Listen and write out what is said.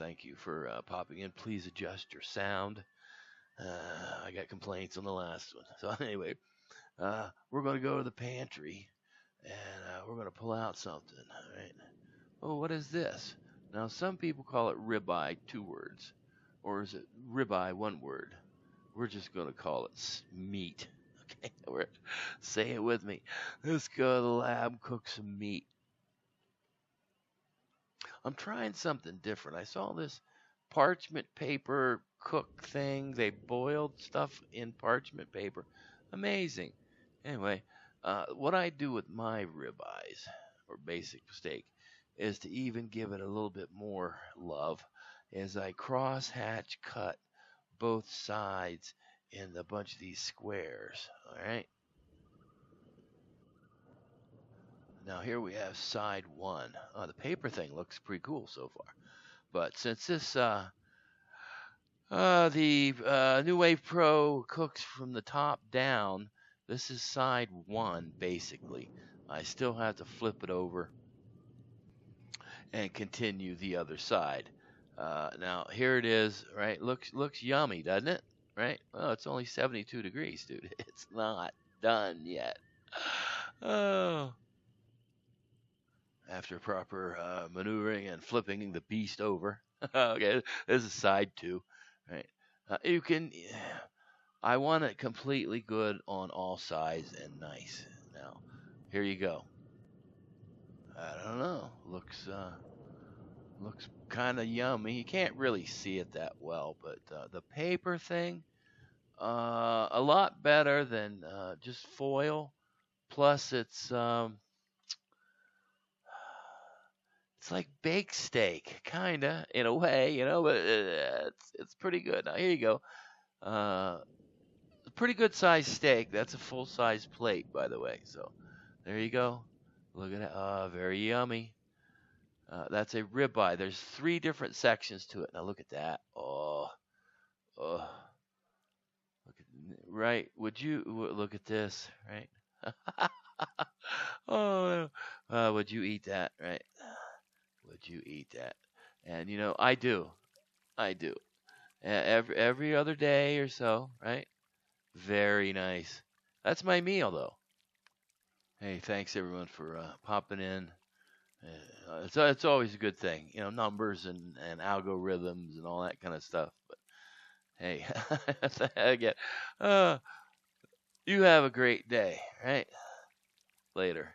thank you for popping in. Please adjust your sound. I got complaints on the last one. So anyway, we're going to go to the pantry, and we're going to pull out something. All right. Oh, what is this? Now, some people call it ribeye, 2 words, or is it ribeye, 1 word? We're just going to call it meat. Okay, say it with me. Let's go to the lab, cook some meat. I'm trying something different. I saw this parchment paper cook thing. They boiled stuff in parchment paper. Amazing. Anyway, what I do with my ribeyes, or basic steak, is to even give it a little bit more love, is I cross hatch cut both sides in a bunch of these squares. All right. Now here we have side 1. The paper thing looks pretty cool so far. But since this the New Wave Pro cooks from the top down, this is side 1 basically. I still have to flip it over and continue the other side. Now here it is, right? Looks yummy, doesn't it? Right? Well, it's only 72 degrees, dude. It's not done yet. Oh. After proper maneuvering and flipping the beast over. Okay, this is side 2. Right? You can. I want it completely good on all sides and nice. Now, here you go. I don't know. Looks kind of yummy. You can't really see it that well, but the paper thing, a lot better than just foil. Plus, it's like baked steak, kinda in a way, but it's pretty good. Now here you go. Pretty good sized steak. That's a full size plate, by the way. So there you go. Look at that. Very yummy. That's a ribeye. There's 3 different sections to it. Now look at that. Oh. Look at, right? Would you look at this? Right? Oh. Would you eat that? Right? Would you eat that? And I do. I do. Every other day or so, right? Very nice. That's my meal, though. Hey, thanks everyone for popping in. It's always a good thing, numbers and algorithms and all that kind of stuff. But hey, again, you have a great day, right? Later.